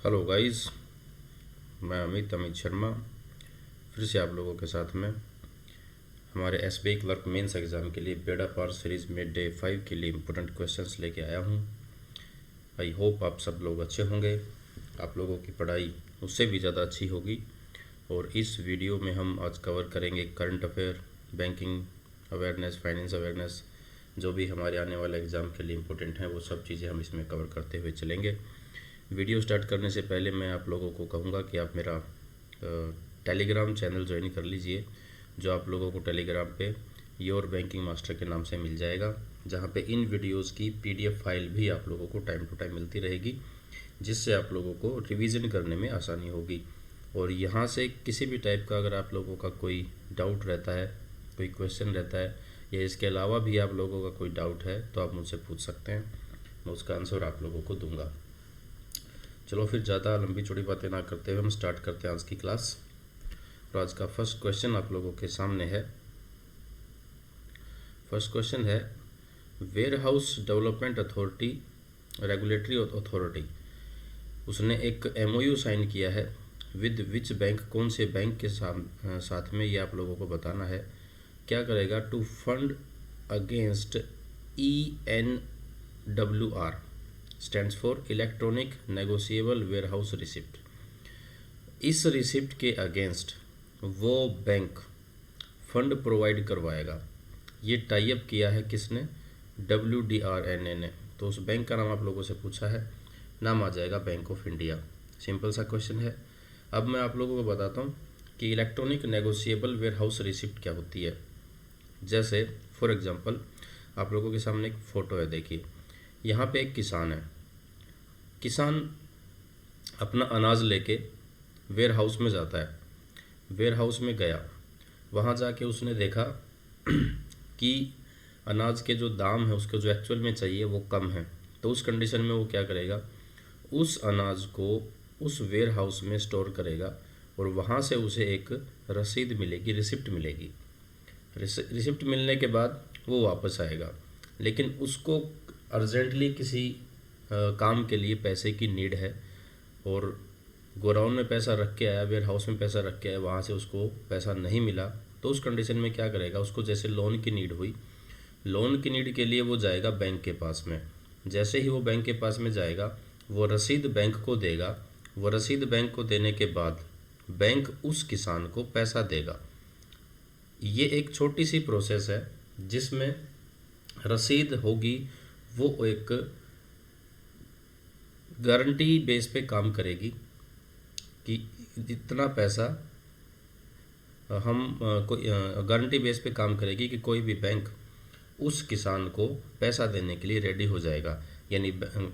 Hello guys, मैं अमित शर्मा फिर से आप लोगों के साथ में हमारे एसबीआई क्लर्क मेंस एग्ज़ाम के लिए बेड़ा पार सीरीज़ में डे 5 के लिए इम्पोर्टेंट क्वेश्चंस लेके आया हूँ। आई होप आप सब लोग अच्छे होंगे, आप लोगों की पढ़ाई उससे भी ज़्यादा अच्छी होगी। और इस वीडियो में हम आज कवर करेंगे current affair, banking awareness, finance awareness, जो भी हमारे आने वाले एग्ज़ाम के लिए इम्पोर्टेंट हैं वो सब चीज़ें हम इसमें कवर करते हुए चलेंगे। वीडियो स्टार्ट करने से पहले मैं आप लोगों को कहूँगा कि आप मेरा टेलीग्राम चैनल ज्वाइन कर लीजिए, जो आप लोगों को टेलीग्राम पे योर बैंकिंग मास्टर के नाम से मिल जाएगा, जहाँ पे इन वीडियोस की पीडीएफ फाइल भी आप लोगों को टाइम टू टाइम मिलती रहेगी, जिससे आप लोगों को रिवीजन करने में आसानी होगी। और यहाँ से किसी भी टाइप का अगर आप लोगों का कोई डाउट रहता है, कोई क्वेश्चन रहता है, या इसके अलावा भी आप लोगों का कोई डाउट है तो आप मुझसे पूछ सकते हैं, मैं उसका आंसर आप लोगों को दूंगा। चलो फिर ज़्यादा लंबी चौड़ी बातें ना करते हुए हम स्टार्ट करते हैं आज की क्लास। और आज का फर्स्ट क्वेश्चन आप लोगों के सामने है। फर्स्ट क्वेश्चन है, warehouse development authority regulatory authority, उसने एक एमओयू साइन किया है विद विच बैंक, कौन से बैंक के साथ में, ये आप लोगों को बताना है। क्या करेगा? To fund against ENWR, stands for electronic negotiable warehouse receipt. इस रिसिप्ट के अगेंस्ट वो बैंक फंड प्रोवाइड करवाएगा। ये टाई अप किया है किसने? WDRNA ने। तो उस बैंक का नाम आप लोगों से पूछा है, नाम आ जाएगा बैंक ऑफ इंडिया। सिंपल सा क्वेश्चन है। अब मैं आप लोगों को बताता हूँ कि इलेक्ट्रॉनिक नेगोशिएबल वेयरहाउस रिसिप्ट क्या होती है। जैसे फॉर एग्जांपल आप लोगों के सामने एक फ़ोटो है, देखिए यहाँ पे एक किसान है। किसान अपना अनाज लेके वेयर हाउस में जाता है। वेयर हाउस में गया, वहाँ जाके उसने देखा कि अनाज के जो दाम है उसके जो एक्चुअल में चाहिए वो कम है। तो उस कंडीशन में वो क्या करेगा? उस अनाज को उस वेयर हाउस में स्टोर करेगा और वहाँ से उसे एक रसीद मिलेगी, रिसिप्ट मिलेगी। रिसिप्ट मिलने के बाद वो वापस आएगा, लेकिन उसको अर्जेंटली किसी काम के लिए पैसे की नीड है और गोडाउन में पैसा रख के आया, वेयर हाउस में पैसा रख के आया, वहाँ से उसको पैसा नहीं मिला। तो उस कंडीशन में क्या करेगा? उसको जैसे लोन की नीड हुई, लोन की नीड के लिए वो जाएगा बैंक के पास में। जैसे ही वो बैंक के पास में जाएगा, वो रसीद बैंक को देगा। वो रसीद बैंक को देने के बाद बैंक उस किसान को पैसा देगा। ये एक छोटी सी प्रोसेस है जिसमें रसीद होगी, वो एक गारंटी बेस पे काम करेगी कि जितना पैसा हम कोई गारंटी बेस पे काम करेगी कि कोई भी बैंक उस किसान को पैसा देने के लिए रेडी हो जाएगा। यानी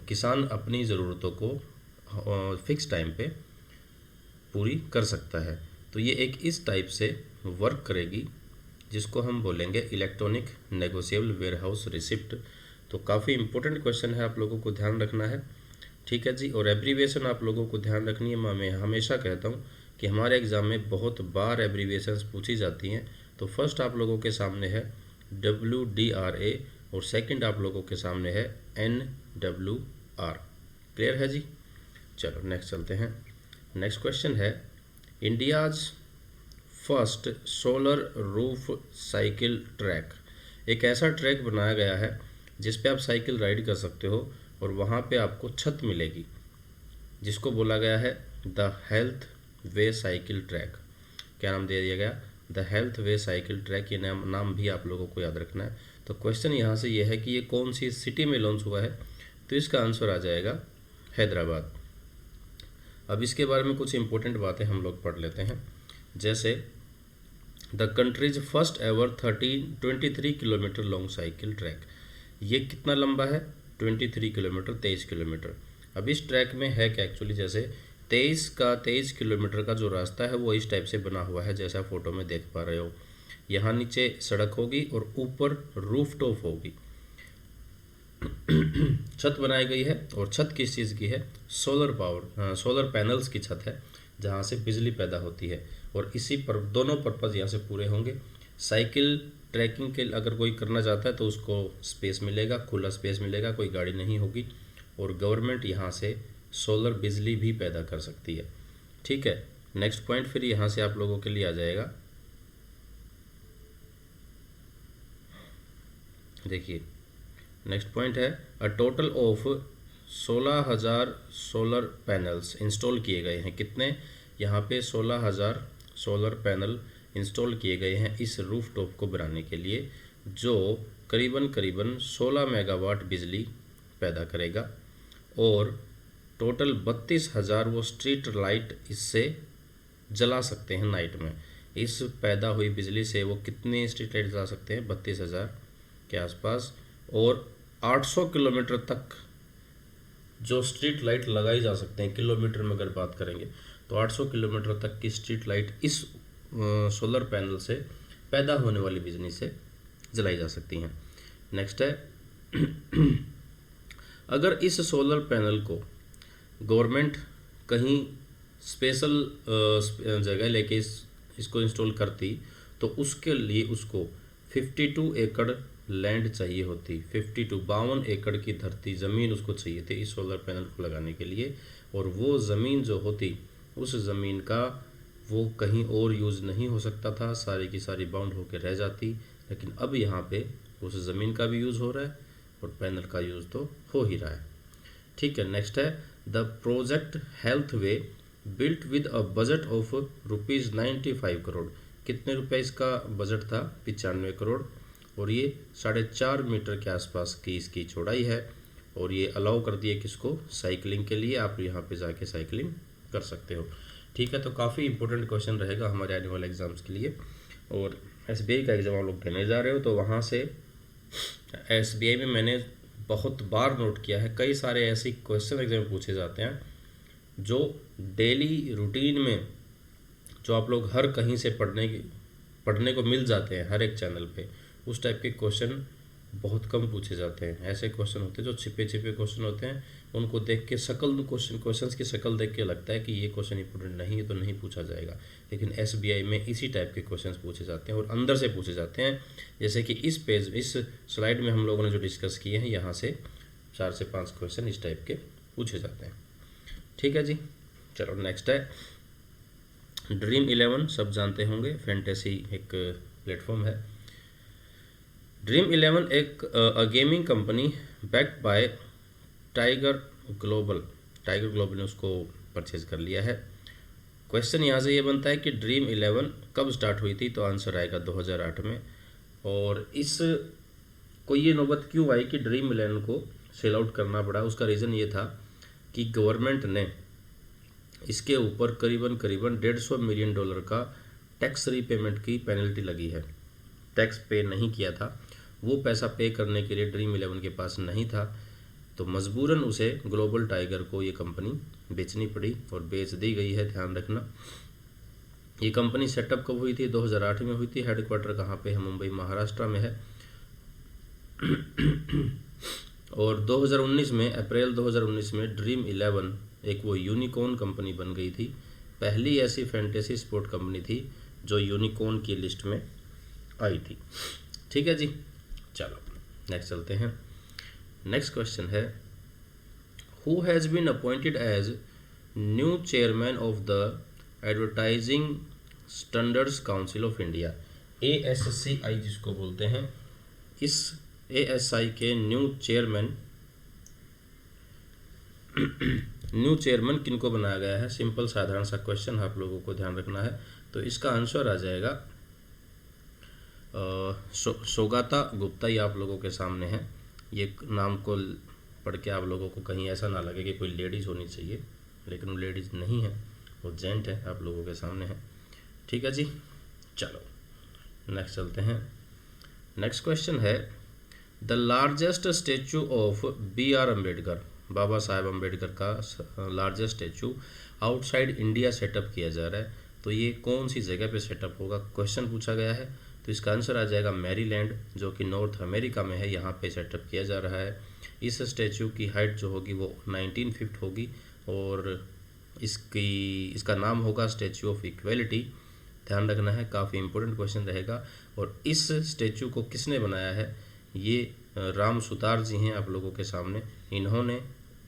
किसान अपनी ज़रूरतों को फिक्स टाइम पे पूरी कर सकता है। तो ये एक इस टाइप से वर्क करेगी, जिसको हम बोलेंगे इलेक्ट्रॉनिक नेगोशिएबल वेयरहाउस रिसिप्ट। तो काफ़ी इंपॉर्टेंट क्वेश्चन है, आप लोगों को ध्यान रखना है, ठीक है जी। और एब्रीविएशन आप लोगों को ध्यान रखनी है। मैं हमेशा कहता हूँ कि हमारे एग्ज़ाम में बहुत बार एब्रीविएशंस पूछी जाती हैं। तो फर्स्ट आप लोगों के सामने है WDRA और सेकंड आप लोगों के सामने है NWR। क्लियर है जी? चलो नेक्स्ट चलते हैं। नेक्स्ट क्वेश्चन है, India's first solar roof cycle track. एक ऐसा ट्रैक बनाया गया है जिस पे आप साइकिल राइड कर सकते हो और वहाँ पे आपको छत मिलेगी, जिसको बोला गया है the health way cycle track. क्या नाम दे दिया गया? The health way cycle track. ये नाम भी आप लोगों को याद रखना है। तो क्वेश्चन यहाँ से ये है कि ये कौन सी सिटी में लॉन्च हुआ है? तो इसका आंसर आ जाएगा हैदराबाद। अब इसके बारे में कुछ इंपॉर्टेंट बातें हम लोग पढ़ लेते हैं। जैसे the countries first ever 23 kilometre long cycle track. ये कितना लंबा है? 23 किलोमीटर, 23 किलोमीटर। अब इस ट्रैक में है क्या एक्चुअली? जैसे 23 किलोमीटर का जो रास्ता है वो इस टाइप से बना हुआ है, जैसा फोटो में देख पा रहे हो। यहाँ नीचे सड़क होगी और ऊपर रूफ टॉप होगी, छत बनाई गई है। और छत किस चीज़ की है? सोलर पैनल्स की छत है, जहाँ से बिजली पैदा होती है। और इसी पर दोनों पर्पज़ यहाँ से पूरे होंगे। साइकिल ट्रैकिंग के अगर कोई करना चाहता है तो उसको स्पेस मिलेगा, खुला स्पेस मिलेगा, कोई गाड़ी नहीं होगी। और गवर्नमेंट यहाँ से सोलर बिजली भी पैदा कर सकती है। ठीक है, नेक्स्ट पॉइंट फिर यहाँ से आप लोगों के लिए आ जाएगा। देखिए नेक्स्ट पॉइंट है a total of 16,000 solar panels install किए गए हैं। कितने? यहाँ पे 16,000 सोलर पैनल इंस्टॉल किए गए हैं इस रूफ टॉप को बनाने के लिए, जो करीबन 16 मेगावाट बिजली पैदा करेगा और टोटल 32,000 वो स्ट्रीट लाइट इससे जला सकते हैं नाइट में। इस पैदा हुई बिजली से वो कितने स्ट्रीट लाइट जला सकते हैं? 32,000 के आसपास। और 800 किलोमीटर तक जो स्ट्रीट लाइट लगाई जा सकते हैं, किलोमीटर में अगर बात करेंगे तो 800 किलोमीटर तक की स्ट्रीट लाइट इस सोलर पैनल से पैदा होने वाली बिजली से जलाई जा सकती हैं। नेक्स्ट है अगर इस सोलर पैनल को गवर्नमेंट कहीं स्पेशल जगह लेके इसको इंस्टॉल करती तो उसके लिए उसको 52 एकड़ लैंड चाहिए होती। 52 एकड़ की धरती ज़मीन उसको चाहिए थी इस सोलर पैनल को लगाने के लिए, और वो ज़मीन जो होती उस ज़मीन का वो कहीं और यूज़ नहीं हो सकता था, सारी की सारी बाउंड होकर रह जाती। लेकिन अब यहाँ पे उस ज़मीन का भी यूज़ हो रहा है और पैनल का यूज़ तो हो ही रहा है। ठीक है, नेक्स्ट है the project health way built with a budget of ₹95 crore. कितने रुपए इसका बजट था? 95 करोड़। और ये 4.5 मीटर के आसपास की इसकी चौड़ाई है और ये अलाउ कर दिए किसको? साइकिलिंग के लिए। आप यहाँ पे जाके साइकिलिंग कर सकते हो। ठीक है, तो काफ़ी इंपॉर्टेंट क्वेश्चन रहेगा हमारे आने वाले एग्जाम्स के लिए। और SBI का एग्ज़ाम आप लोग देने जा रहे हो तो वहाँ से SBI में मैंने बहुत बार नोट किया है, कई सारे ऐसे क्वेश्चन एग्जाम में पूछे जाते हैं जो डेली रूटीन में जो आप लोग हर कहीं से पढ़ने को मिल जाते हैं हर एक चैनल पे, उस टाइप के क्वेश्चन बहुत कम पूछे जाते हैं। ऐसे क्वेश्चन होते हैं जो छिपे क्वेश्चन होते हैं, उनको देख के क्वेश्चंस की शक्ल देख के लगता है कि ये क्वेश्चन इंपॉर्टेंट नहीं है तो नहीं पूछा जाएगा। लेकिन SBI में इसी टाइप के क्वेश्चंस पूछे जाते हैं और अंदर से पूछे जाते हैं। जैसे कि इस स्लाइड में हम लोगों ने जो डिस्कस किए हैं, यहाँ से 4 से 5 क्वेश्चन इस टाइप के पूछे जाते हैं। ठीक है जी, चलो नेक्स्ट है ड्रीम 11। सब जानते होंगे, फैंटेसी एक प्लेटफॉर्म है। ड्रीम 11 एक gaming company backed by Tiger global ने उसको परचेज कर लिया है। क्वेश्चन यहाँ से ये बनता है कि ड्रीम 11 कब स्टार्ट हुई थी? तो आंसर आएगा 2008 में। और इस को ये नौबत क्यों आई कि ड्रीम 11 को सेल आउट करना पड़ा? उसका रीज़न ये था कि गवर्नमेंट ने इसके ऊपर करीबन $150 मिलियन का टैक्स रीपेमेंट की पेनल्टी लगी है। टैक्स पे नहीं किया था, वो पैसा पे करने के लिए ड्रीम 11 के पास नहीं था, तो मजबूरन उसे ग्लोबल टाइगर को ये कंपनी बेचनी पड़ी और बेच दी गई है। ध्यान रखना, ये कंपनी सेटअप कब हुई थी? 2008 में हुई थी। हेडक्वार्टर कहाँ पे है? मुंबई महाराष्ट्र में है। और 2019 में, अप्रैल 2019 में ड्रीम 11 एक वो यूनिकॉर्न कंपनी बन गई थी। पहली ऐसी फैंटेसी स्पोर्ट कंपनी थी जो यूनिकॉर्न की लिस्ट में आई थी। ठीक है जी, चलो नेक्स्ट चलते हैं। नेक्स्ट क्वेश्चन है who has been appointed as new chairman of the advertising standards council of India, ASCI जिसको बोलते हैं। इस ASI के न्यू चेयरमैन किनको बनाया गया है? सिंपल साधारण सा क्वेश्चन आप लोगों को ध्यान रखना है। तो इसका आंसर आ जाएगा सौगाता गुप्ता। ये आप लोगों के सामने है। ये नाम को पढ़ के आप लोगों को कहीं ऐसा ना लगे कि कोई लेडीज़ होनी चाहिए, लेकिन वो लेडीज़ नहीं है, वो जेंट है, आप लोगों के सामने है। ठीक है जी, चलो नेक्स्ट चलते हैं। नेक्स्ट क्वेश्चन है the largest statue of BR Ambedkar, Baba Saheb Ambedkar का largest statue outside India setup किया जा रहा है। तो ये कौन सी जगह पे सेटअप होगा? क्वेश्चन पूछा गया है। तो इसका आंसर आ जाएगा मैरीलैंड, जो कि नॉर्थ अमेरिका में है। यहाँ पे सेटअप किया जा रहा है। इस स्टैचू की हाइट जो होगी वो 19 फीट होगी और इसका नाम होगा स्टैचू ऑफ इक्वेलिटी। ध्यान रखना है, काफ़ी इंपॉर्टेंट क्वेश्चन रहेगा। और इस स्टैचू को किसने बनाया है? ये राम सुतार जी हैं आप लोगों के सामने। इन्होंने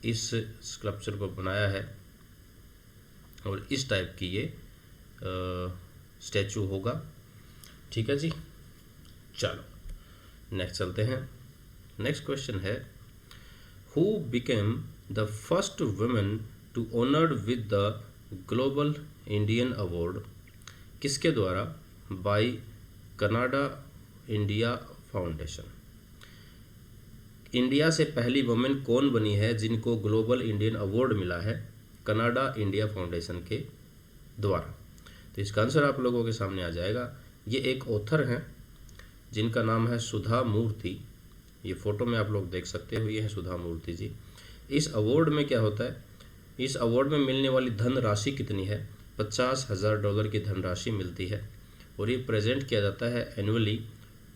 इस स्कल्पचर को बनाया है और इस टाइप की ये स्टैचू होगा। ठीक है जी, चलो नेक्स्ट चलते हैं। नेक्स्ट क्वेश्चन है, who became the first women to honoured with the global Indian award, किसके द्वारा, by Canada India foundation. India से पहली वुमेन कौन बनी है जिनको ग्लोबल इंडियन अवार्ड मिला है कनाडा इंडिया फाउंडेशन के द्वारा। तो इसका आंसर आप लोगों के सामने आ जाएगा। ये एक ऑथर हैं जिनका नाम है सुधा मूर्ति। ये फोटो में आप लोग देख सकते हो, ये है सुधा मूर्ति जी। इस अवार्ड में क्या होता है, इस अवार्ड में मिलने वाली धन राशि कितनी है, $50,000 की धनराशि मिलती है और ये प्रेजेंट किया जाता है annually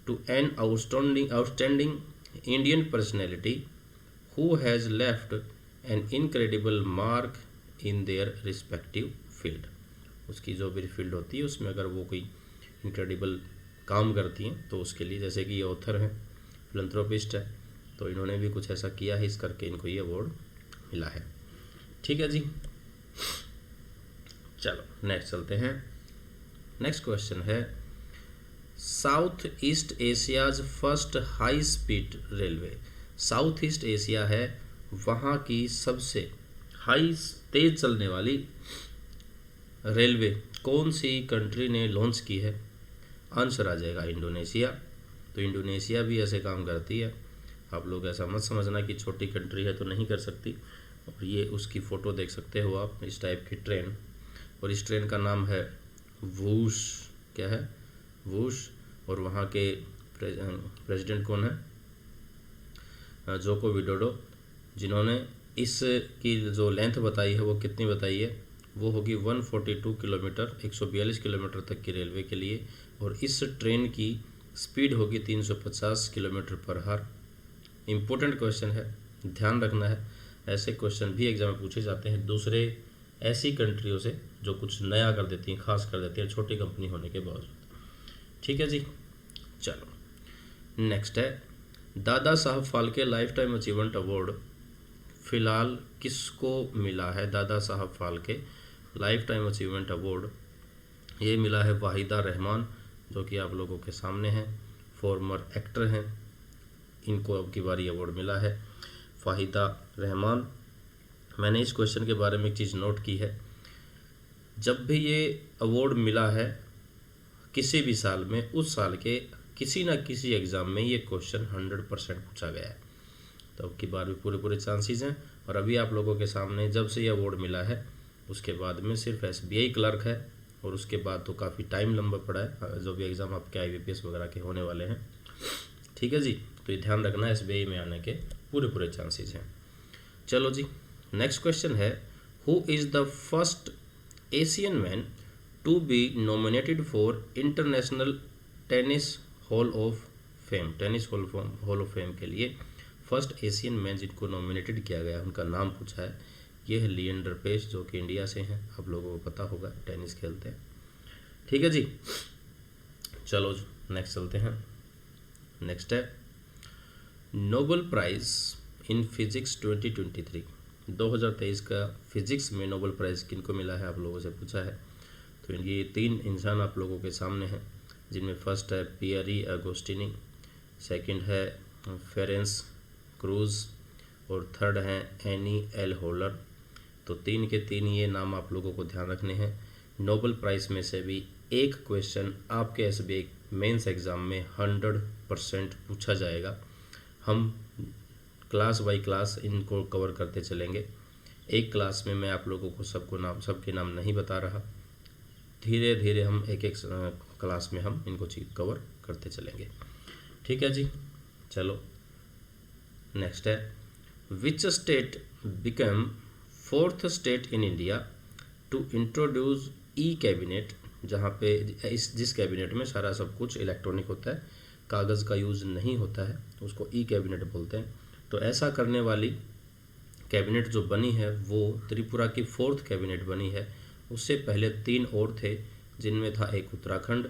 to an outstanding Indian personality who has left an incredible mark in their respective field. उसकी जो भी फील्ड होती है उसमें अगर वो कोई इनक्रेडिबल काम करती हैं तो उसके लिए, जैसे कि ये ऑथर हैं, फिलैंथ्रोपिस्ट है, तो इन्होंने भी कुछ ऐसा किया है, इस करके इनको ये अवार्ड मिला है। ठीक है जी, चलो नेक्स्ट चलते हैं। नेक्स्ट क्वेश्चन है, south east Asia's first high speed railway. South east Asia है, वहाँ की सबसे हाई तेज चलने वाली रेलवे कौन सी कंट्री ने लॉन्च की है। आंसर आ जाएगा इंडोनेशिया। तो इंडोनेशिया भी ऐसे काम करती है, आप लोग ऐसा मत समझना कि छोटी कंट्री है तो नहीं कर सकती। और ये उसकी फ़ोटो देख सकते हो आप, इस टाइप की ट्रेन, और इस ट्रेन का नाम है वूश। क्या है, वूश। और वहाँ के प्रेसिडेंट कौन है, जोको विडोडो, जिन्होंने इसकी जो लेंथ बताई है वो कितनी बताई है, वो होगी 142 किलोमीटर, 142 किलोमीटर तक की रेलवे के लिए। और इस ट्रेन की स्पीड होगी 350 किलोमीटर पर हार। इम्पोर्टेंट क्वेश्चन है, ध्यान रखना है। ऐसे क्वेश्चन भी एग्जाम में पूछे जाते हैं दूसरे ऐसी कंट्रियों से जो कुछ नया कर देती हैं, खास कर देती हैं, छोटी कंपनी होने के बावजूद। ठीक है जी, चलो नेक्स्ट है, Dada Saheb Phalke life time achievement award फिलहाल किसको मिला है। Dada Saheb Phalke life time achievement award ये मिला है वाहिदा रहमान, जो कि आप लोगों के सामने हैं, फॉर्मर एक्टर हैं। इनको अब की बारी अवार्ड मिला है, वाहिदा रहमान। मैंने इस क्वेश्चन के बारे में एक चीज़ नोट की है, जब भी ये अवार्ड मिला है किसी भी साल में, उस साल के किसी ना किसी एग्ज़ाम में ये क्वेश्चन 100% पूछा गया है। तो अब की बार भी पूरे चांसेस हैं। और अभी आप लोगों के सामने जब से ये अवार्ड मिला है उसके बाद में सिर्फ SBI क्लर्क है, और उसके बाद तो काफ़ी टाइम लंबा पड़ा है, जो भी एग्ज़ाम आपके IBPS वगैरह के होने वाले हैं। ठीक है जी, तो ये ध्यान रखना, SBI में आने के पूरे चांसेस हैं। चलो जी, नेक्स्ट क्वेश्चन है, who is the first Asian man to be nominated for international tennis hall of fame. Tennis hall of fame के लिए फर्स्ट एशियन मैन जिनको नॉमिनेटेड किया गया, उनका नाम पूछा है। ये है लिएंडर पेस, जो कि इंडिया से हैं, आप लोगों को पता होगा, टेनिस खेलते हैं। ठीक है जी, चलो नेक्स्ट चलते हैं। नेक्स्ट है, नोबेल प्राइज़ इन फिजिक्स 2023 का फिजिक्स में नोबेल प्राइज़ किनको मिला है, आप लोगों से पूछा है। तो ये 3 इंसान आप लोगों के सामने हैं, जिनमें फर्स्ट है पियरी अगोस्टिनी, सेकंड है फेरेंस क्रूज, और थर्ड है एनी एल होलर। तो 3 के 3 ये नाम आप लोगों को ध्यान रखने हैं। नोबेल प्राइज़ में से भी एक क्वेश्चन आपके SBI मेंस एग्ज़ाम में 100% पूछा जाएगा। हम क्लास बाय क्लास इनको कवर करते चलेंगे। एक क्लास में मैं आप लोगों को सबके नाम नहीं बता रहा, धीरे धीरे हम एक क्लास में हम इनको चीज़ कवर करते चलेंगे। ठीक है जी, चलो नेक्स्ट है, which state become 4th state in India to introduce cabinet, जहाँ पे जिस कैबिनेट में सारा सब कुछ इलेक्ट्रॉनिक होता है, कागज़ का यूज़ नहीं होता है, उसको कैबिनेट बोलते हैं। तो ऐसा करने वाली कैबिनेट जो बनी है वो त्रिपुरा की 4th कैबिनेट बनी है। उससे पहले 3 और थे, जिनमें था एक उत्तराखंड,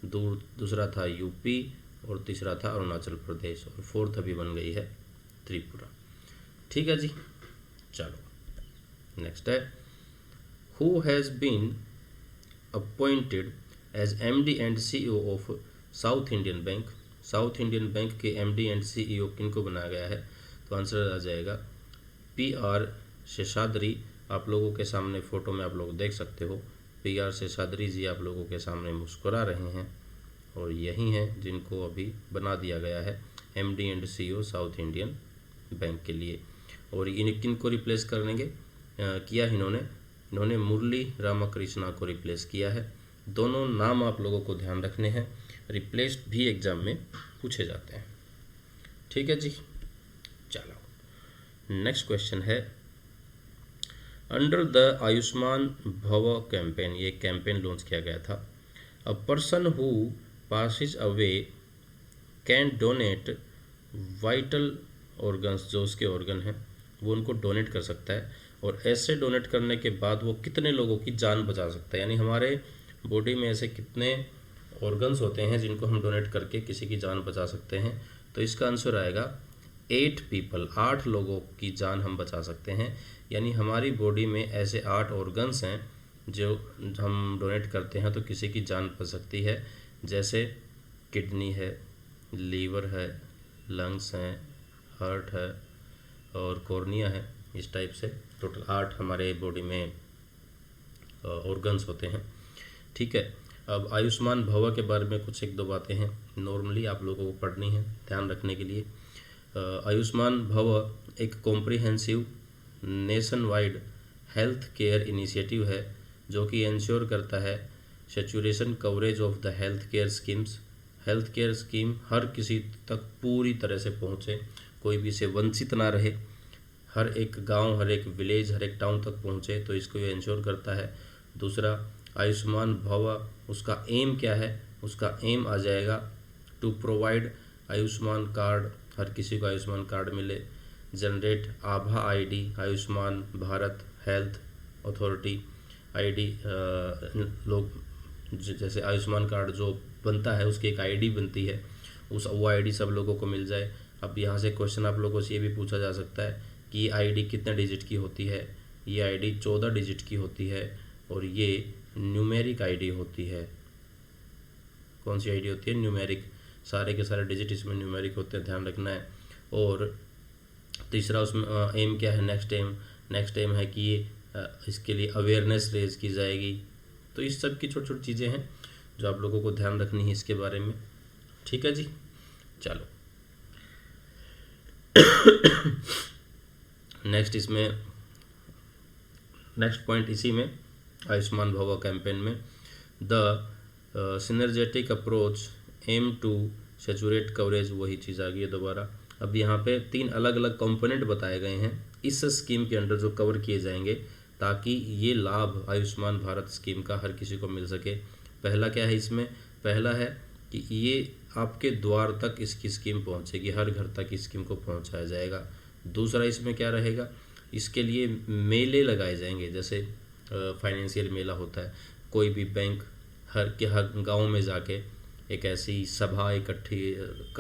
दूसरा था UP और तीसरा था अरुणाचल प्रदेश, और 4th अभी बन गई है त्रिपुरा। ठीक है जी, चलो नेक्स्ट है, who has been appointed as MD and CEO of South Indian bank. South Indian bank के एमडी एंड सीईओ किनको बनाया गया है? तो आंसर आ जाएगा PR शेषाद्री। आप लोगों के सामने फ़ोटो में आप लोग देख सकते हो, PR शेषाद्री जी आप लोगों के सामने मुस्कुरा रहे हैं और यही हैं जिनको अभी बना दिया गया है MD and CEO south Indian bank के लिए। और इन किन को रिप्लेस करेंगे किया इन्होंने मुरली रामाकृष्णा को रिप्लेस किया है। दोनों नाम आप लोगों को ध्यान रखने हैं, रिप्लेस्ड भी एग्जाम में पूछे जाते हैं। ठीक है जी, चलो नेक्स्ट क्वेश्चन है, under the Ayushman Bhav campaign, ये कैंपेन लॉन्च किया गया था। A person who passes away can donate vital organs, जो उसके ऑर्गन हैं वो उनको डोनेट कर सकता है, और ऐसे डोनेट करने के बाद वो कितने लोगों की जान बचा सकता है। यानी हमारे बॉडी में ऐसे कितने ऑर्गन्स होते हैं जिनको हम डोनेट करके किसी की जान बचा सकते हैं। तो इसका आंसर आएगा 8 पीपल, 8 लोगों की जान हम बचा सकते हैं। यानी हमारी बॉडी में ऐसे 8 ऑर्गन्स हैं जो हम डोनेट करते हैं तो किसी की जान बच सकती है। जैसे किडनी है, लीवर है, लंग्स हैं, हार्ट है और कॉर्निया है। इस टाइप से टोटल 8 हमारे बॉडी में ऑर्गन्स होते हैं। ठीक है, अब आयुष्मान भव के बारे में कुछ 1-2 बातें हैं, नॉर्मली आप लोगों को पढ़नी है ध्यान रखने के लिए। आयुष्मान भव एक comprehensive nation wide health care initiative है जो कि इंश्योर करता है saturation coverage of the health care schemes. Health care scheme हर किसी तक पूरी तरह से पहुँचे, कोई भी इसे वंचित ना रहे, हर एक गांव, हर एक विलेज, हर एक टाउन तक पहुँचे, तो इसको ये इंश्योर करता है। दूसरा, आयुष्मान भव उसका एम क्या है? उसका एम आ जाएगा टू प्रोवाइड आयुष्मान कार्ड, हर किसी को आयुष्मान कार्ड मिले। Generate Abha ID, Ayushman Bharat health authority ID, लोग जैसे आयुष्मान कार्ड जो बनता है उसकी एक आईडी बनती है, वो आईडी सब लोगों को मिल जाए। अब यहाँ से क्वेश्चन आप लोगों से ये भी पूछा जा सकता है कि ये आईडी कितने डिजिट की होती है? ये आईडी 14 डिजिट की होती है और ये न्यूमेरिक आईडी होती है। कौन सी आईडी होती है? न्यूमेरिक, सारे के सारे डिजिट इसमें न्यूमेरिक होते हैं, ध्यान रखना है। और तीसरा उसमें एम क्या है? नेक्स्ट एम है कि ये इसके लिए अवेयरनेस रेज की जाएगी। तो इस सब की छोटी छोटी चीज़ें हैं जो आप लोगों को ध्यान रखनी है इसके बारे में। ठीक है जी, चलो नेक्स्ट पॉइंट इसी में आयुष्मान भव कैंपेन में, the synergetic approach aim to saturate coverage, वही चीज़ आ गई है दोबारा। अब यहाँ पे 3 अलग अलग कंपोनेंट बताए गए हैं इस स्कीम के अंडर जो कवर किए जाएंगे ताकि ये लाभ आयुष्मान भारत स्कीम का हर किसी को मिल सके। पहला क्या है इसमें? पहला है कि ये आपके द्वार तक इसकी स्कीम पहुँचेगी, हर घर तक इस स्कीम को पहुँचाया जाएगा। दूसरा इसमें क्या रहेगा? इसके लिए मेले लगाए जाएंगे, जैसे फाइनेंशियल मेला होता है, कोई भी बैंक हर गांव में जाके एक ऐसी सभा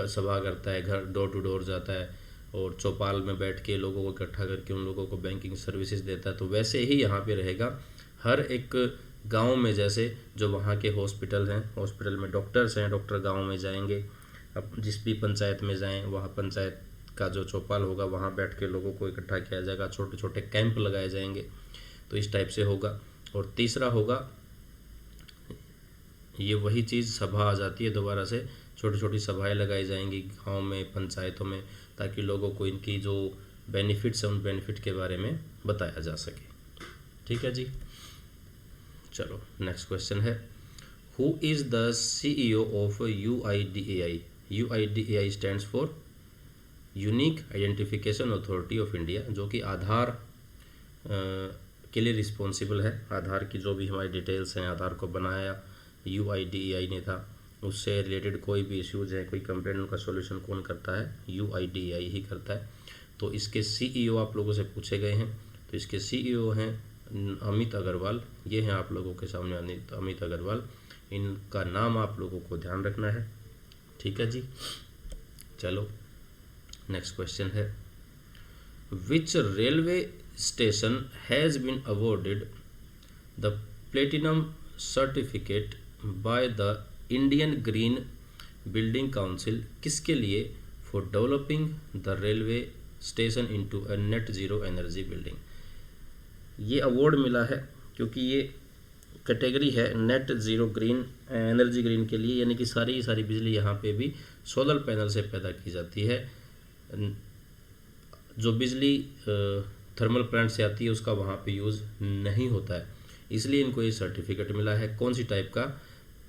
सभा करता है, घर डोर टू डोर जाता है और चौपाल में बैठ के लोगों को इकट्ठा करके उन लोगों को बैंकिंग सर्विसेज देता है। तो वैसे ही यहाँ पे रहेगा, हर एक गांव में जैसे जो वहाँ के हॉस्पिटल हैं, हॉस्पिटल में डॉक्टर्स हैं, डॉक्टर गांव में जाएंगे। अब जिस भी पंचायत में जाएं वहाँ पंचायत का जो चौपाल होगा वहाँ बैठ के लोगों को इकट्ठा किया जाएगा, छोटे छोटे कैंप लगाए जाएंगे। तो इस टाइप से होगा। और तीसरा होगा, ये वही चीज़ सभा आ जाती है दोबारा से, छोटी छोटी सभाएं लगाई जाएंगी गांव में, पंचायतों में, ताकि लोगों को इनकी जो बेनिफिट्स हैं उन बेनिफिट के बारे में बताया जा सके। ठीक है जी, चलो नेक्स्ट क्वेश्चन है, who is the CEO of UIDAI? UIDAI stands for unique identification authority of India, जो कि आधार के लिए रिस्पॉन्सिबल है। आधार की जो भी हमारी डिटेल्स हैं, आधार को बनाया UIDAI ने था, उससे रिलेटेड कोई भी इश्यूज है, कोई कंप्लेंट, उनका सॉल्यूशन कौन करता है? UIDAI ही करता है। तो इसके CEO आप लोगों से पूछे गए हैं। तो इसके CEO हैं अमित अग्रवाल, ये हैं आप लोगों के सामने अमित अग्रवाल। इनका नाम आप लोगों को ध्यान रखना है। ठीक है जी, चलो नेक्स्ट क्वेश्चन है, विच railway station has been awarded the platinum certificate by the Indian Green Building Council किसके लिए? for developing the railway station into a net zero energy building। ये अवार्ड मिला है क्योंकि ये कैटेगरी है net zero green energy green के लिए, यानी कि सारी बिजली यहाँ पे भी सोलर पैनल से पैदा की जाती है। जो बिजली थर्मल प्लांट से आती है उसका वहाँ पे यूज़ नहीं होता है, इसलिए इनको ये सर्टिफिकेट मिला है। कौन सी टाइप का?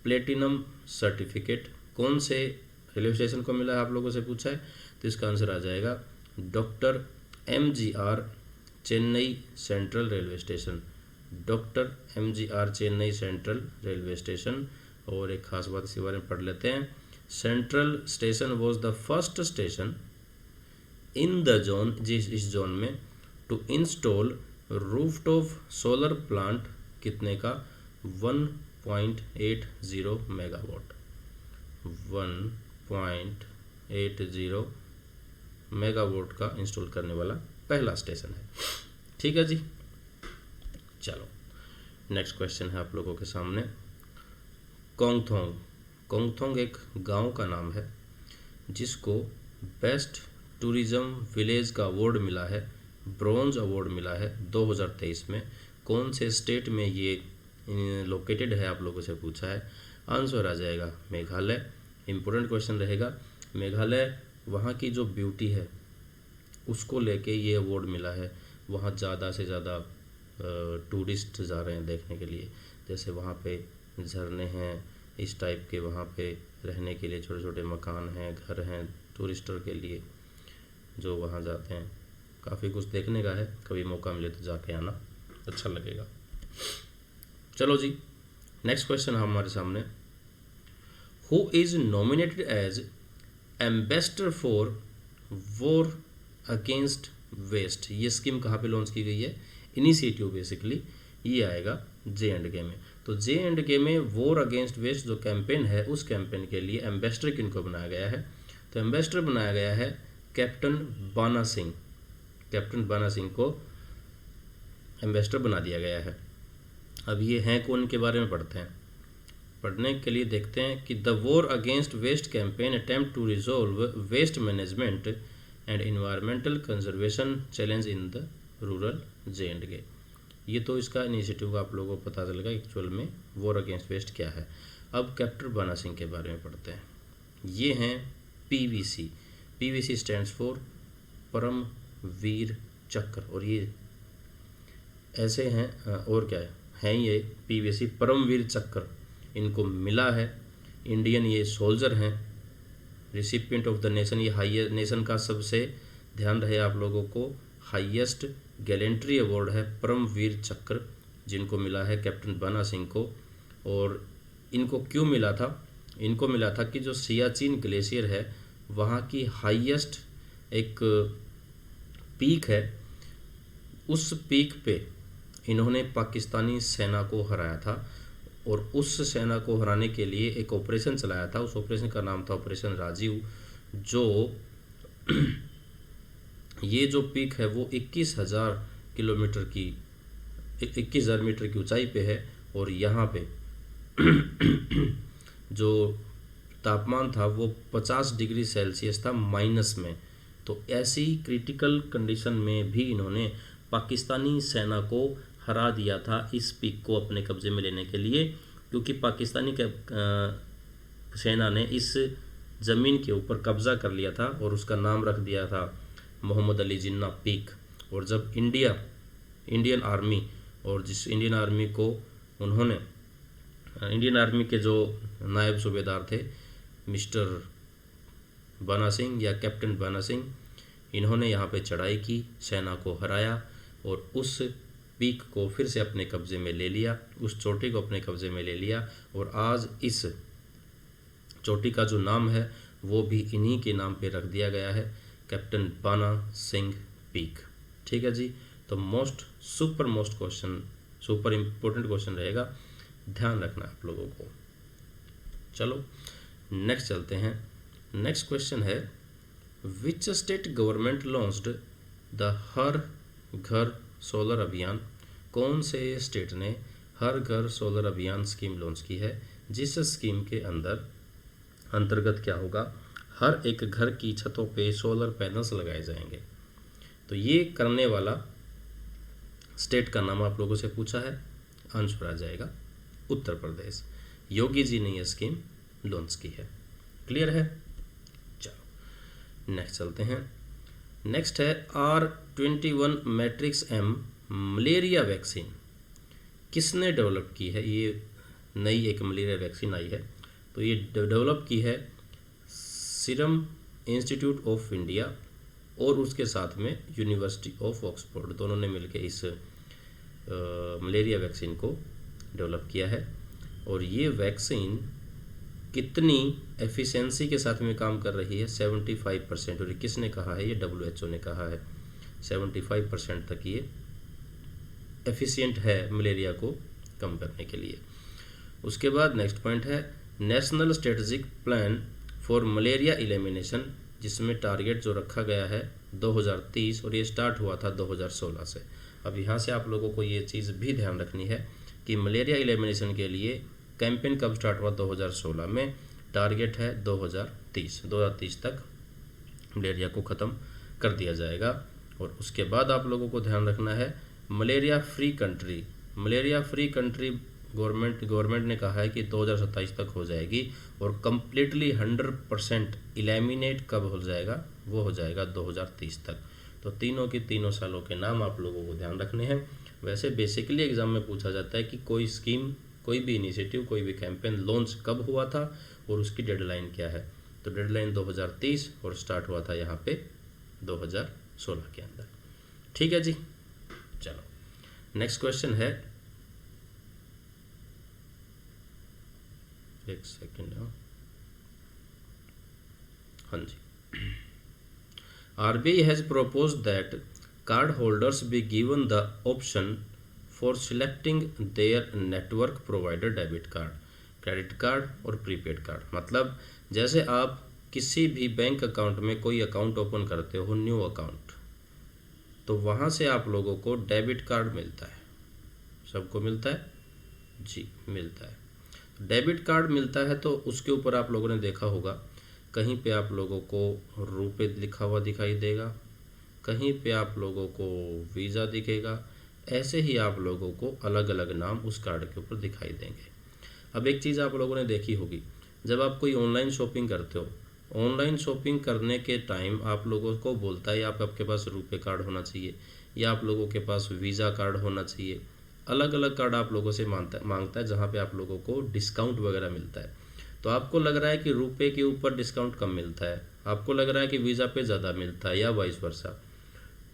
Platinum certificate. कौन से रेलवे स्टेशन को मिला है, आप लोगों से पूछा है, तो इसका आंसर आ जाएगा doctor MGR Chennai central railway station. Doctor MGR Chennai central railway station. और एक खास बात इसके बारे में पढ़ लेते हैं। Central station was the first station in the zone, इस जोन में, to install rooftop solar plant कितने का? 1.80 मेगावाट। 1.80 मेगावाट का इंस्टॉल करने वाला पहला स्टेशन है। ठीक है जी, चलो नेक्स्ट क्वेश्चन है आप लोगों के सामने। कोंगथोंग। कोंगथोंग एक गांव का नाम है जिसको बेस्ट टूरिज्म विलेज का अवार्ड मिला है, ब्रॉन्ज अवार्ड मिला है 2023 में। कौन से स्टेट में ये लोकेटेड है, आप लोगों से पूछा है। आंसर आ जाएगा मेघालय। इम्पोर्टेंट क्वेश्चन रहेगा। मेघालय वहाँ की जो ब्यूटी है उसको लेके ये अवार्ड मिला है। वहाँ ज़्यादा से ज़्यादा टूरिस्ट जा रहे हैं देखने के लिए। जैसे वहाँ पे झरने हैं, इस टाइप के वहाँ पे रहने के लिए छोटे छोटे मकान हैं, घर हैं टूरिस्टर के लिए जो वहाँ जाते हैं। काफ़ी कुछ देखने का है, कभी मौका मिले तो जाके आना, अच्छा लगेगा। चलो जी, नेक्स्ट क्वेश्चन है हमारे सामने। Who is nominated as ambassador for war against waste. ये स्कीम कहाँ पे लॉन्च की गई है? इनिशिएटिव बेसिकली ये आएगा J&K में। तो J&K में वॉर अगेंस्ट वेस्ट जो कैंपेन है, उस कैंपेन के लिए एम्बेसडर किनको बनाया गया है? तो एम्बेसडर बनाया गया है कैप्टन बाना सिंह। कैप्टन बाना सिंह को एम्बेसडर बना दिया गया है। अब ये हैं कौन, के बारे में पढ़ते हैं। पढ़ने के लिए देखते हैं कि the war against waste campaign attempt to resolve waste management and environmental conservation challenge in the rural J&K। ये तो इसका इनिशिएटिव आप लोगों को पता चलेगा एक्चुअल में वॉर अगेंस्ट वेस्ट क्या है। अब कैप्टन बाना सिंह के बारे में पढ़ते हैं। ये हैं PVC। PVC stands for Paramvir Chakra. और ये ऐसे हैं, और क्या है ये PVC परमवीर चक्र इनको मिला है। इंडियन ये सोल्जर हैं, रिसिपिएंट ऑफ द नेशन। ये हाईएस्ट नेशन का सबसे ध्यान रहे आप लोगों को हाईएस्ट गैलेंट्री अवार्ड है परमवीर चक्र, जिनको मिला है कैप्टन बाना सिंह को। और इनको क्यों मिला था? इनको मिला था कि जो सियाचिन ग्लेशियर है वहाँ की हाईएस्ट एक पीक है, उस पीक पे इन्होंने पाकिस्तानी सेना को हराया था। और उस सेना को हराने के लिए एक ऑपरेशन चलाया था। उस ऑपरेशन का नाम था ऑपरेशन राजीव। जो ये जो पीक है वो 21,000 किलोमीटर की 21,000 मीटर की ऊंचाई पे है। और यहाँ पे जो तापमान था वो 50 डिग्री सेल्सियस था माइनस में। तो ऐसी क्रिटिकल कंडीशन में भी इन्होंने पाकिस्तानी सेना को हरा दिया था इस पीक को अपने कब्जे में लेने के लिए, क्योंकि पाकिस्तानी सेना ने इस ज़मीन के ऊपर कब्ज़ा कर लिया था और उसका नाम रख दिया था मोहम्मद अली जिन्ना पीक। और जब इंडियन आर्मी, और जिस इंडियन आर्मी को उन्होंने, इंडियन आर्मी के जो नायब सूबेदार थे मिस्टर बाना सिंह या कैप्टन बाना सिंह, इन्होंने यहाँ पे चढ़ाई की, सेना को हराया और उस पीक को फिर से अपने कब्ज़े में ले लिया, उस चोटी को अपने कब्ज़े में ले लिया। और आज इस चोटी का जो नाम है वो भी इन्हीं के नाम पे रख दिया गया है, कैप्टन बाना सिंह पीक। ठीक है जी, तो सुपर इम्पोर्टेंट क्वेश्चन रहेगा, ध्यान रखना आप लोगों को। चलो नेक्स्ट चलते हैं। नेक्स्ट क्वेश्चन है which state government launched the हर घर सोलर अभियान, कौन से स्टेट ने हर घर सोलर अभियान स्कीम लॉन्च की है, जिस स्कीम के अंतर्गत क्या होगा, हर एक घर की छतों पे सोलर पैनल्स लगाए जाएंगे। तो ये करने वाला स्टेट का नाम आप लोगों से पूछा है, आंसर आ जाएगा उत्तर प्रदेश। योगी जी ने यह स्कीम लॉन्च की है। क्लियर है? चलो नेक्स्ट चलते हैं। नेक्स्ट है R21 matrix M malaria vaccine किसने डेवलप की है? ये नई एक मलेरिया वैक्सीन आई है, तो ये डेवलप की है सीरम इंस्टीट्यूट ऑफ इंडिया और उसके साथ में यूनिवर्सिटी ऑफ ऑक्सफोर्ड, दोनों ने मिलकर इस मलेरिया वैक्सीन को डेवलप किया है। और ये वैक्सीन कितनी एफिशिएंसी के साथ में काम कर रही है? 75%। और ये किसने कहा है? ये WHO ने कहा है 75% तक ये एफिशिएंट है मलेरिया को कम करने के लिए। उसके बाद नेक्स्ट पॉइंट है national strategic plan for malaria elimination, जिसमें टारगेट जो रखा गया है 2030 और ये स्टार्ट हुआ था 2016 से। अब यहाँ से आप लोगों को ये चीज़ भी ध्यान रखनी है कि मलेरिया एलिमिनेशन के लिए कैंपेन कब स्टार्ट हुआ? 2016 में। टारगेट है 2030 तक मलेरिया को ख़त्म कर दिया जाएगा। और उसके बाद आप लोगों को ध्यान रखना है malaria free country. Malaria free country government ने कहा है कि 2027 तक हो जाएगी, और कम्प्लीटली 100% इलेमिनेट कब हो जाएगा? वो हो जाएगा 2030 तक। तो तीनों के तीनों सालों के नाम आप लोगों को ध्यान रखने हैं। वैसे बेसिकली एग्जाम में पूछा जाता है कि कोई स्कीम, कोई भी इनिशिएटिव, कोई भी कैंपेन लॉन्च कब हुआ था और उसकी डेडलाइन क्या है। तो डेडलाइन 2030 और स्टार्ट हुआ था यहाँ पे 2016 के अंदर। ठीक है जी, चलो नेक्स्ट क्वेश्चन है, एक सेकेंड। हाँ जी, RBI has proposed that card holders be given the option for selecting their network provider debit card, credit card और प्रीपेड कार्ड। मतलब जैसे आप किसी भी बैंक अकाउंट में कोई अकाउंट ओपन करते हो, न्यू अकाउंट, तो वहाँ से आप लोगों को डेबिट कार्ड मिलता है। सबको मिलता है जी, मिलता है। डेबिट कार्ड मिलता है तो उसके ऊपर आप लोगों ने देखा होगा कहीं पे आप लोगों को रुपए लिखा हुआ दिखाई देगा, कहीं पे आप लोगों को वीज़ा दिखेगा, ऐसे ही आप लोगों को अलग अलग नाम उस कार्ड के ऊपर दिखाई देंगे। अब एक चीज़ आप लोगों ने देखी होगी, जब आप कोई ऑनलाइन शॉपिंग करते हो, ऑनलाइन शॉपिंग करने के टाइम आप लोगों को बोलता है आपके पास रुपए कार्ड होना चाहिए या आप लोगों के पास वीज़ा कार्ड होना चाहिए। अलग अलग कार्ड आप लोगों से मांगता है जहाँ पे आप लोगों को डिस्काउंट वगैरह मिलता है। तो आपको लग रहा है कि रुपए के ऊपर डिस्काउंट कम मिलता है, आपको लग रहा है कि वीज़ा पे ज़्यादा मिलता है या वाइस वर्सा।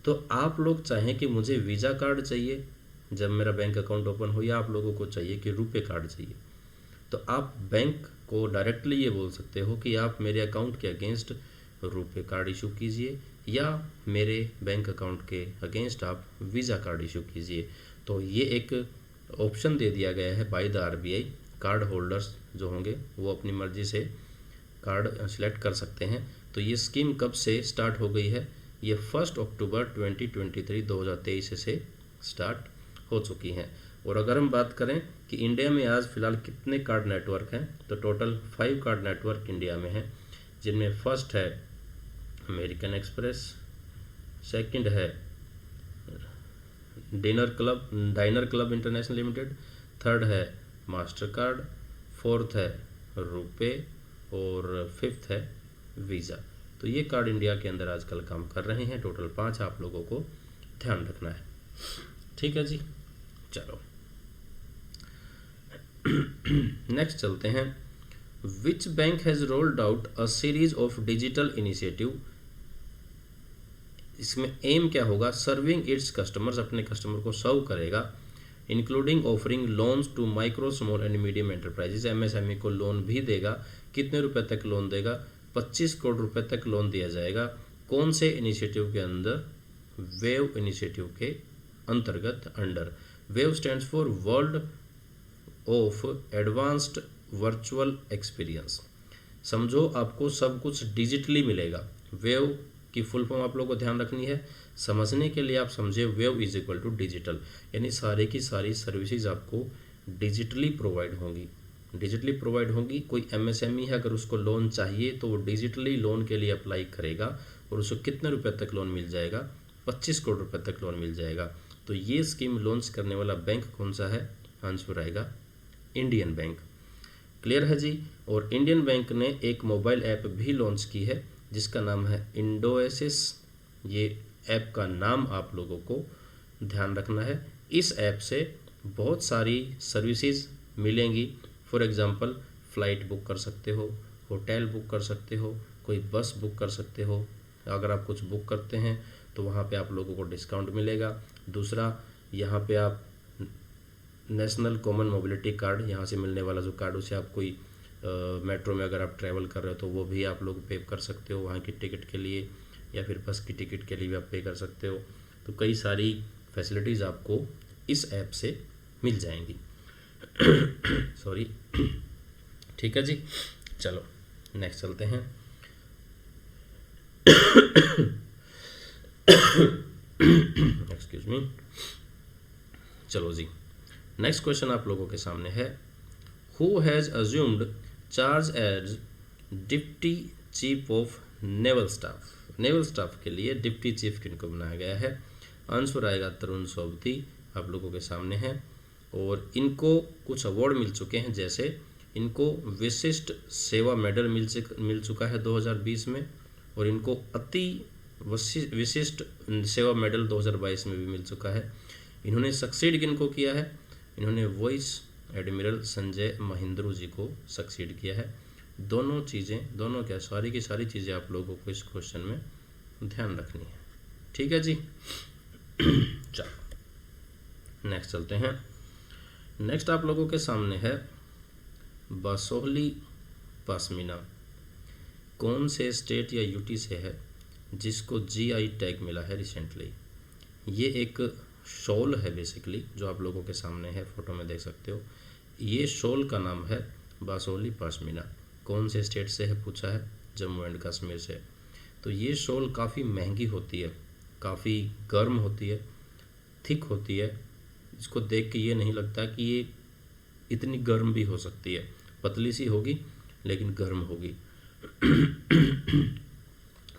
तो आप लोग चाहें कि मुझे वीज़ा कार्ड चाहिए जब मेरा बैंक अकाउंट ओपन हो, या आप लोगों को चाहिए कि रुपए कार्ड चाहिए, तो आप बैंक को डायरेक्टली ये बोल सकते हो कि आप मेरे अकाउंट के अगेंस्ट रुपए कार्ड इशू कीजिए या मेरे बैंक अकाउंट के अगेंस्ट आप वीज़ा कार्ड इशू कीजिए। तो ये एक ऑप्शन दे दिया गया है by the RBI। Card holders जो होंगे वो अपनी मर्ज़ी से कार्ड सेलेक्ट कर सकते हैं। तो ये स्कीम कब से स्टार्ट हो गई है? ये 1 अक्टूबर 2023 से स्टार्ट हो चुकी हैं। और अगर हम बात करें कि इंडिया में आज फ़िलहाल कितने कार्ड नेटवर्क हैं, तो टोटल 5 कार्ड नेटवर्क इंडिया में हैं, जिनमें फर्स्ट है अमेरिकन एक्सप्रेस, सेकंड है dinar club international limited, third है मास्टर कार्ड, फोर्थ है रुपे और फिफ्थ है वीज़ा। तो ये कार्ड इंडिया के अंदर आजकल काम कर रहे हैं। टोटल 5 आप लोगों को ध्यान रखना है। ठीक है जी, चलो नेक्स्ट चलते हैं। Which bank has rolled out a series of digital initiative. इसमें एम क्या होगा? सर्विंग इट्स कस्टमर्स, अपने कस्टमर को सर्व करेगा, including offering loans to micro small and medium enterprises. MSME को लोन भी देगा। कितने रुपए तक लोन देगा? 25 करोड़ रुपए तक लोन दिया जाएगा। कौन से इनिशिएटिव के अंदर? वेव इनिशिएटिव के अंतर्गत under. Wave stands for world of advanced virtual experience. समझो आपको सब कुछ डिजिटली मिलेगा। वेव की फुल फॉर्म आप लोगों को ध्यान रखनी है। समझने के लिए आप समझे wave is equal to digital, यानी सारे की सारी सर्विसेज आपको डिजिटली प्रोवाइड होंगी। डिजिटली प्रोवाइड होंगी। कोई एमएसएमई है, अगर उसको लोन चाहिए तो वो डिजिटली लोन के लिए अप्लाई करेगा और उसको कितने रुपए तक लोन मिल जाएगा, 25 करोड़ रुपए तक लोन मिल जाएगा। तो ये स्कीम लॉन्च करने वाला बैंक कौन सा है, आंसर आएगा इंडियन बैंक। क्लियर है जी। और इंडियन बैंक ने एक मोबाइल ऐप भी लॉन्च की है जिसका नाम है इंडोएसिस। ये ऐप का नाम आप लोगों को ध्यान रखना है। इस ऐप से बहुत सारी सर्विसेज मिलेंगी। फॉर एग्जांपल फ़्लाइट बुक कर सकते हो, होटल बुक कर सकते हो, कोई बस बुक कर सकते हो। अगर आप कुछ बुक करते हैं तो वहाँ पे आप लोगों को डिस्काउंट मिलेगा। दूसरा, यहाँ पे आप नेशनल कॉमन मोबिलिटी कार्ड, यहाँ से मिलने वाला जो कार्ड, उसे आप कोई मेट्रो में अगर आप ट्रैवल कर रहे हो तो वो भी आप लोग पे कर सकते हो वहाँ की टिकट के लिए, या फिर बस की टिकट के लिए भी आप पे कर सकते हो। तो कई सारी फैसिलिटीज़ आपको इस ऐप से मिल जाएंगी। सॉरी। ठीक है जी, चलो नेक्स्ट चलते हैं। Excuse me. चलो जी, नेक्स्ट क्वेश्चन आप लोगों के सामने है, who has assumed charge as deputy chief of naval staff. Naval staff के लिए डिप्टी चीफ किनको बनाया गया है, आंसर आएगा तरुण सोबती आप लोगों के सामने है। और इनको कुछ अवार्ड मिल चुके हैं, जैसे इनको विशिष्ट सेवा मेडल मिल चुका है 2020 में, और इनको अति विशिष्ट सेवा मेडल 2022 में भी मिल चुका है। इन्होंने सक्सीड किनको किया है, इन्होंने वाइस एडमिरल संजय महिंद्रू जी को सक्सीड किया है। दोनों चीज़ें, दोनों क्या, सारी की सारी चीज़ें आप लोगों को इस क्वेश्चन में ध्यान रखनी है। ठीक है जी। चलो नेक्स्ट चलते हैं। नेक्स्ट आप लोगों के सामने है बासोहली पश्मीना। कौन से स्टेट या यूटी से है जिसको जीआई टैग मिला है रिसेंटली। ये एक शॉल है बेसिकली, जो आप लोगों के सामने है, फोटो में देख सकते हो। ये शॉल का नाम है बासोहली पश्मीना। कौन से स्टेट से है पूछा है, जम्मू एंड कश्मीर से। तो ये शॉल काफ़ी महंगी होती है, काफ़ी गर्म होती है, थिक होती है। इसको देख के ये नहीं लगता कि ये इतनी गर्म भी हो सकती है। पतली सी होगी लेकिन गर्म होगी।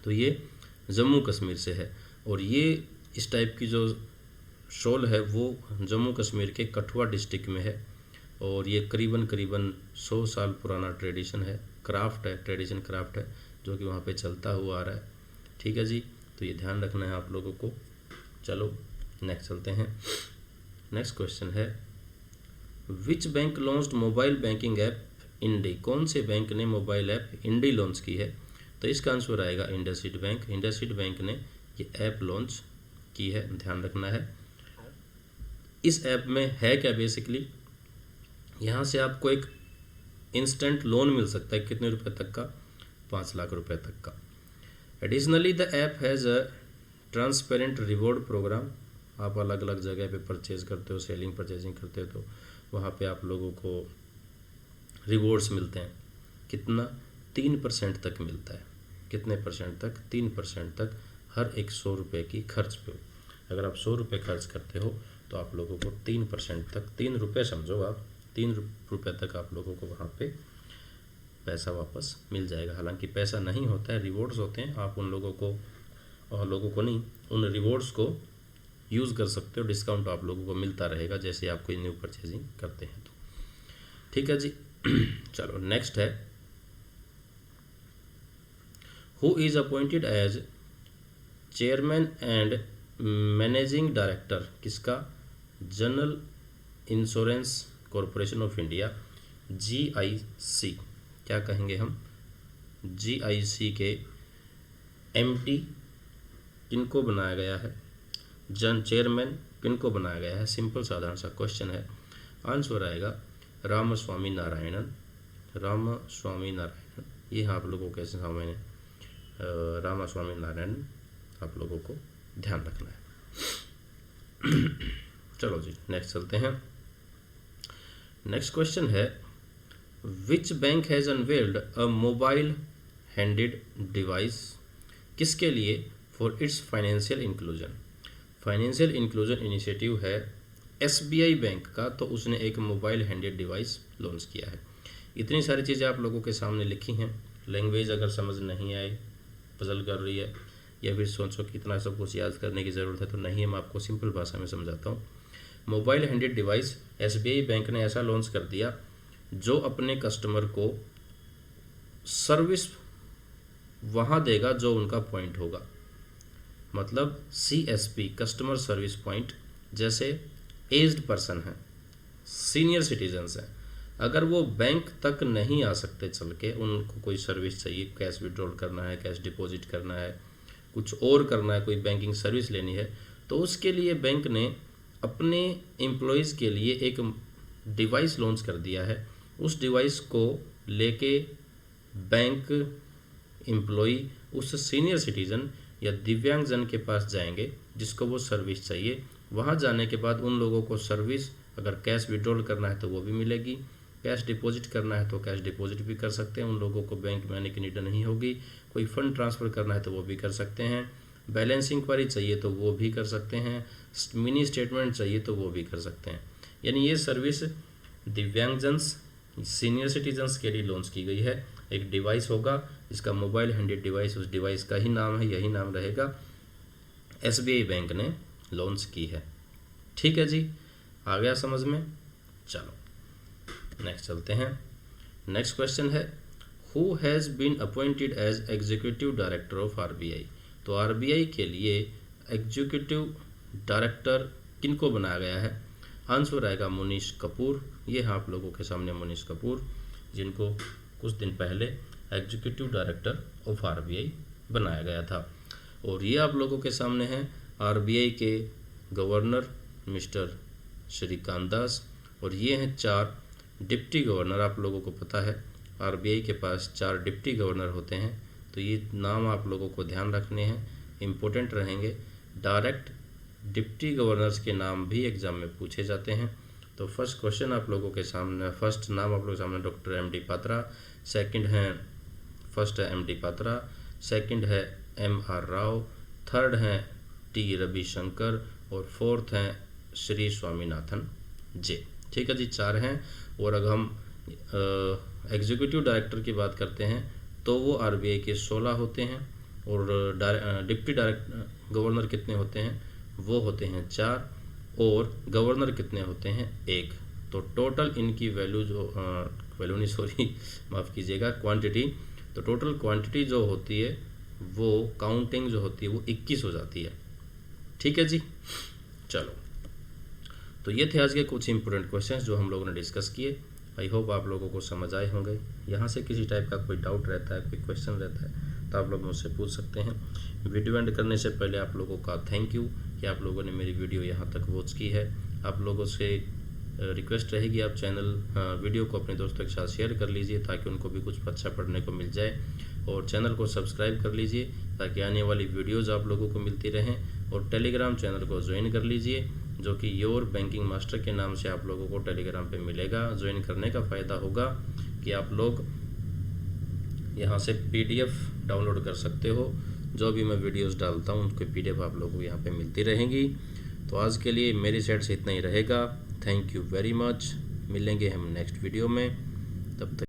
तो ये जम्मू कश्मीर से है, और ये इस टाइप की जो शॉल है वो जम्मू कश्मीर के कठुआ डिस्ट्रिक्ट में है, और ये करीबन 100 साल पुराना ट्रेडिशन है, क्राफ्ट है, ट्रेडिशन क्राफ्ट है, जो कि वहाँ पे चलता हुआ आ रहा है। ठीक है जी, तो ये ध्यान रखना है आप लोगों को। चलो नेक्स्ट चलते हैं। नेक्स्ट क्वेश्चन है, which bank launched mobile banking app Indie. कौन से बैंक ने मोबाइल ऐप इंडी लॉन्च की है, तो इसका आंसर आएगा इंडसइंड बैंक। इंडसइंड बैंक ने ये ऐप लॉन्च की है, ध्यान रखना है। इस ऐप में है क्या, बेसिकली यहाँ से आपको एक इंस्टेंट लोन मिल सकता है, कितने रुपए तक का, 5 लाख रुपए तक का। Additionally the app has a transparent reward program. आप अलग अलग जगह पे परचेज करते हो, सेलिंग परचेजिंग करते हो, तो वहाँ पे आप लोगों को रिवॉर्ड्स मिलते हैं। कितना, 3% तक मिलता है। कितने परसेंट तक, 3% तक हर एक 100 रुपये की खर्च पे। अगर आप 100 रुपये खर्च करते हो तो आप लोगों को 3% तक, 3 रुपये समझो आप, 3 रुपये तक आप लोगों को वहाँ पे पैसा वापस मिल जाएगा। हालांकि पैसा नहीं होता है, रिवॉर्ड्स होते हैं। आप उन लोगों को, और लोगों को नहीं, उन रिवॉर्ड्स को यूज़ कर सकते हो। डिस्काउंट आप लोगों को मिलता रहेगा जैसे आप कोई न्यू परचेजिंग करते हैं तो। ठीक है जी। चलो नेक्स्ट है, who is appointed as chairman and managing director किसका, general insurance corporation of India, GIC। क्या कहेंगे हम, GIC के MD किनको बनाया गया है, चेयरमैन किनको बनाया गया है। सिंपल साधारण सा क्वेश्चन है, आंसर आएगा रामास्वामी नारायणन। रामास्वामी नारायणन, ये आप लोगों के सामने रामास्वामी नारायण आप लोगों को ध्यान रखना है। चलो जी नेक्स्ट चलते हैं। नेक्स्ट क्वेश्चन है, which bank has unveiled a mobile handed device किसके लिए? For its financial inclusion. Financial inclusion initiative है एसबीआई बैंक का, तो उसने एक मोबाइल हैंडेड डिवाइस लॉन्च किया है। इतनी सारी चीज़ें आप लोगों के सामने लिखी हैं। लैंग्वेज अगर समझ नहीं आए, पजल कर रही है, या फिर सोचो कि इतना सब कुछ याद करने की ज़रूरत है, तो नहीं है, मैं आपको सिंपल भाषा में समझाता हूँ। Mobile handed device SBI bank ने ऐसा लॉन्च कर दिया जो अपने कस्टमर को सर्विस वहाँ देगा जो उनका पॉइंट होगा, मतलब CSP कस्टमर सर्विस पॉइंट। जैसे एज्ड पर्सन है, सीनियर सिटीजन्स हैं, अगर वो बैंक तक नहीं आ सकते चल के, उनको कोई सर्विस चाहिए, कैश विड्रॉल करना है, कैश डिपॉजिट करना है, कुछ और करना है, कोई बैंकिंग सर्विस लेनी है, तो उसके लिए बैंक ने अपने एम्प्लॉयज़ के लिए एक डिवाइस लॉन्च कर दिया है। उस डिवाइस को लेके बैंक एम्प्लॉय उस सीनियर सिटीज़न या दिव्यांगजन के पास जाएंगे जिसको वो सर्विस चाहिए। वहाँ जाने के बाद उन लोगों को सर्विस, अगर कैश विड्रॉल करना है तो वो भी मिलेगी, कैश डिपॉजिट करना है तो कैश डिपॉजिट भी कर सकते हैं, उन लोगों को बैंक में आने की नीड नहीं होगी। कोई फंड ट्रांसफ़र करना है तो वो भी कर सकते हैं, बैलेंस इंक्वायरी चाहिए तो वो भी कर सकते हैं, मिनी स्टेटमेंट चाहिए तो वो भी कर सकते हैं। यानी ये सर्विस दिव्यांगजन्स, सीनियर सिटीजन्स के लिए लॉन्च की गई है। एक डिवाइस होगा जिसका मोबाइल हैंडेड डिवाइस, उस डिवाइस का ही नाम है, यही नाम रहेगा, एसबीआई बैंक ने लॉन्च की है। ठीक है जी, आ गया समझ में? चलो नेक्स्ट चलते हैं। नेक्स्ट क्वेश्चन है, who has been appointed as executive director of RBI. तो आरबीआई के लिए एग्जीक्यूटिव डायरेक्टर किनको बनाया गया है? आंसर आएगा मोनीश कपूर। ये है आप लोगों के सामने मोनीश कपूर, जिनको कुछ दिन पहले एग्जीक्यूटिव डायरेक्टर ऑफ आरबीआई बनाया गया था। और ये आप लोगों के सामने हैं आरबीआई के गवर्नर मिस्टर श्रीकांत दास, और ये हैं 4 डिप्टी गवर्नर। आप लोगों को पता है आरबीआई के पास 4 डिप्टी गवर्नर होते हैं, तो ये नाम आप लोगों को ध्यान रखने हैं, इम्पोर्टेंट रहेंगे। डायरेक्ट डिप्टी गवर्नर्स के नाम भी एग्ज़ाम में पूछे जाते हैं। तो फर्स्ट क्वेश्चन आप लोगों के सामने, फर्स्ट नाम आप लोगों के सामने डॉक्टर एमडी पात्रा, सेकंड है, फर्स्ट है एमडी पात्रा, सेकंड है एमआर राव, थर्ड हैं टी रविशंकर, और फोर्थ हैं श्री स्वामीनाथन जे। ठीक है जी, 4 हैं। और अगर हम एग्जीक्यूटिव डायरेक्टर की बात करते हैं तो वो आरबीआई के 16 होते हैं, और डिप्टी गवर्नर कितने होते हैं? वो होते हैं 4, और गवर्नर कितने होते हैं? 1। तो टोटल इनकी वैल्यू जो वैल्यू नहीं, सॉरी माफ़ कीजिएगा, क्वांटिटी, तो टोटल क्वांटिटी जो होती है वो काउंटिंग जो होती है वो 21 हो जाती है। ठीक है जी, चलो, तो ये थे आज के कुछ इंपॉर्टेंट क्वेश्चंस जो हम लोगों ने डिस्कस किए। आई होप आप लोगों को समझ आए होंगे। यहाँ से किसी टाइप का कोई डाउट रहता है, कोई क्वेश्चन रहता है, तो आप लोग मुझसे पूछ सकते हैं। वीडियो एंड करने से पहले आप लोगों का थैंक यू कि आप लोगों ने मेरी वीडियो यहाँ तक वॉच की है। आप लोगों से रिक्वेस्ट रहेगी, आप वीडियो को अपने दोस्तों के साथ शेयर कर लीजिए ताकि उनको भी कुछ अच्छा पढ़ने को मिल जाए, और चैनल को सब्सक्राइब कर लीजिए ताकि आने वाली वीडियोज़ आप लोगों को मिलती रहें, और टेलीग्राम चैनल को ज्वाइन कर लीजिए जो कि योर बैंकिंग मास्टर के नाम से आप लोगों को टेलीग्राम पे मिलेगा। ज्वाइन करने का फ़ायदा होगा कि आप लोग यहाँ से PDF डाउनलोड कर सकते हो, जो भी मैं वीडियोस डालता हूँ उनके PDF आप लोगों को यहाँ पे मिलती रहेंगी। तो आज के लिए मेरी साइड से इतना ही रहेगा। Thank you very much. मिलेंगे हम नेक्स्ट वीडियो में, तब तक